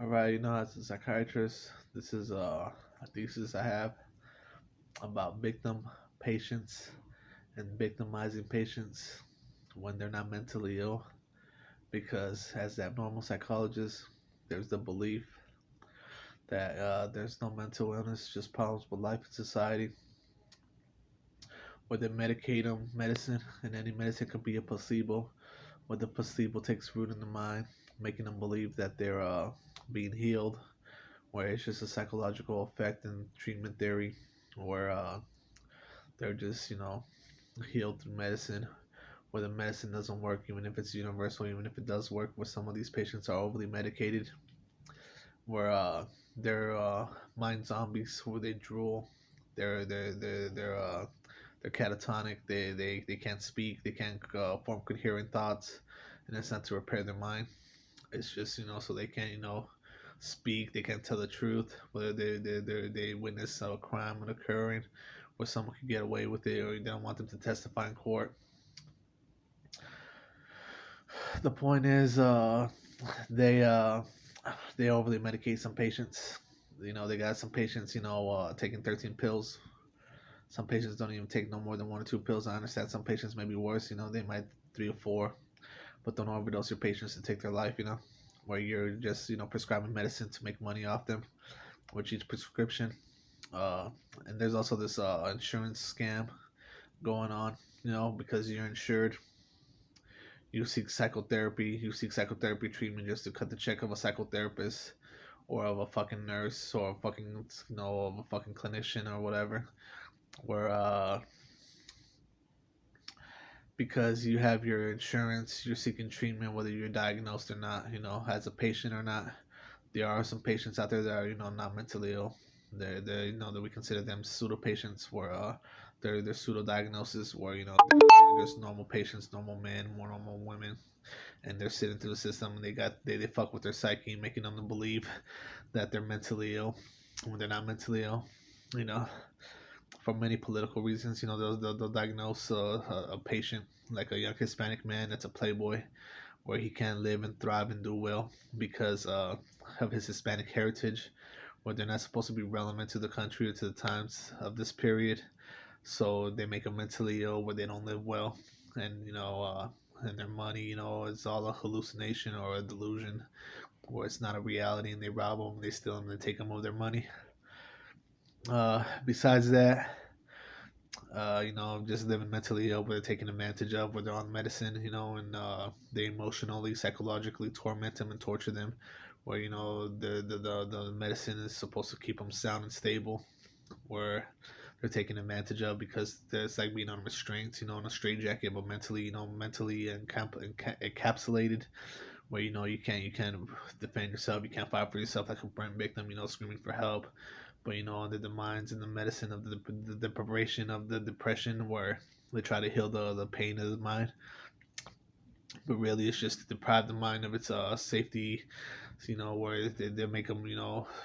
All right, as a psychiatrist, this is a thesis I have about victim patients and victimizing patients when they're not mentally ill. Because as abnormal psychologist, there's the belief that there's no mental illness, just problems with life and society. Where they medicate them, medicine, and any medicine could be a placebo. Where the placebo takes root in the mind, making them believe that they're being healed, where it's just a psychological effect in treatment theory, where they're just healed through medicine, where the medicine doesn't work, even if it's universal, even if it does work, where some of these patients are overly medicated, where they're mind zombies, where they drool, they're catatonic, they can't speak, they can't form coherent thoughts, and it's not to repair their mind. It's just so they can't speak, they can't tell the truth, whether they witness a crime occurring, where someone could get away with it, or they don't want them to testify in court. The point is, they uh, they overly medicate some patients. They got some patients, taking 13 pills. Some patients don't even take no more than one or two pills. I understand some patients may be worse. They might three or four, but don't overdose your patients to take their life. Where you're just prescribing medicine to make money off them with each prescription. Uh, and there's also this insurance scam going on. Because you're insured, you seek psychotherapy treatment just to cut the check of a psychotherapist or of a fucking nurse or a fucking of a fucking clinician or whatever. Where because you have your insurance, you're seeking treatment whether you're diagnosed or not, as a patient or not. There are some patients out there that are not mentally ill. They're that we consider them pseudo patients, where they're pseudo diagnosis, where they're just normal patients, normal men, more normal women, and they're sitting through the system, and they fuck with their psyche, making them to believe that they're mentally ill when they're not mentally ill. You know, for many political reasons, they'll diagnose a patient like a young Hispanic man that's a playboy, where he can't live and thrive and do well because of his Hispanic heritage, where they're not supposed to be relevant to the country or to the times of this period. So they make them mentally ill where they don't live well, and and their money, is all a hallucination or a delusion, where it's not a reality, and they rob them, they steal them, they take them of their money. Besides that, just living mentally ill, where they're taken advantage of, where they're on medicine, and they emotionally, psychologically torment them and torture them, where the medicine is supposed to keep them sound and stable, where they're taken advantage of because it's like being on restraints, in a straitjacket, but mentally, encapsulated, where you can't defend yourself, you can't fight for yourself like a burnt victim, screaming for help, but under the minds and the medicine of the deprivation of the depression, where they try to heal the pain of the mind, but really it's just to deprive the mind of its safety, where they make them,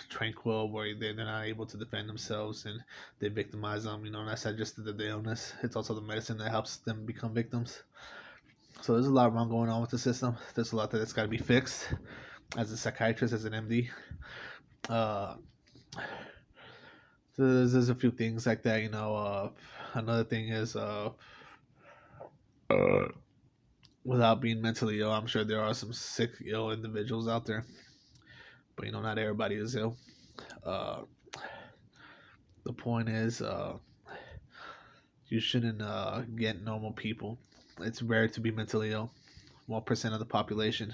tranquil, where they're not able to defend themselves, and they victimize them. And that's not just the illness; it's also the medicine that helps them become victims. So there's a lot wrong going on with the system. There's a lot that's got to be fixed. As a psychiatrist, as an MD, uh, so there's a few things like that. Another thing is uh, without being mentally ill, I'm sure there are some sick, ill individuals out there, but not everybody is ill. Uh, the point is, you shouldn't get normal people. It's rare to be mentally ill. 1% of the population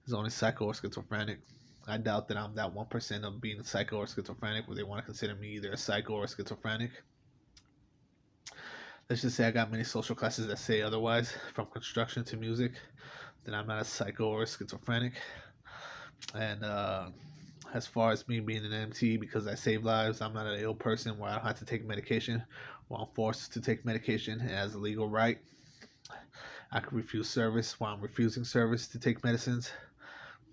is only psycho or schizophrenic. I doubt that I'm that 1% of being psycho or schizophrenic, where they want to consider me either a psycho or a schizophrenic. Let's just say I got many social classes that say otherwise, from construction to music, that I'm not a psycho or a schizophrenic. And as far as me being an MT, because I save lives, I'm not an ill person where I don't have to take medication, while I'm forced to take medication as a legal right. I can refuse service while I'm refusing service to take medicines.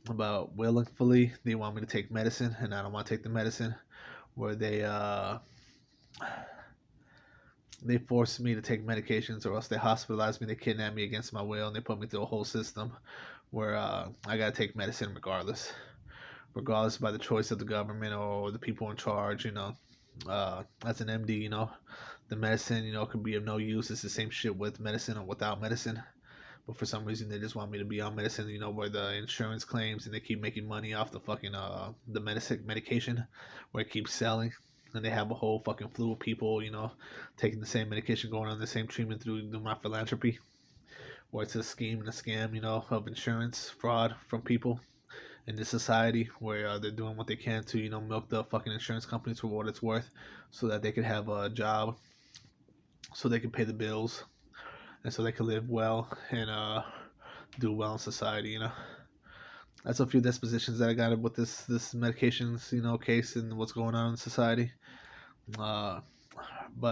But willingly, they want me to take medicine, and I don't want to take the medicine. Where they force me to take medications, or else they hospitalize me, they kidnap me against my will, and they put me through a whole system where I gotta take medicine regardless. regardless by the choice of the government or the people in charge. As an MD, the medicine, could be of no use. It's the same shit with medicine or without medicine. But for some reason, they just want me to be on medicine, where the insurance claims and they keep making money off the fucking the medication, where it keeps selling. And they have a whole fucking flu of people, taking the same medication, going on the same treatment through my philanthropy, where it's a scheme and a scam, of insurance fraud from people in this society, where they're doing what they can to, milk the fucking insurance companies for what it's worth, so that they could have a job, so they can pay the bills, and so they can live well and do well in society. That's a few dispositions that I got with this medications, case and what's going on in society. Uh, but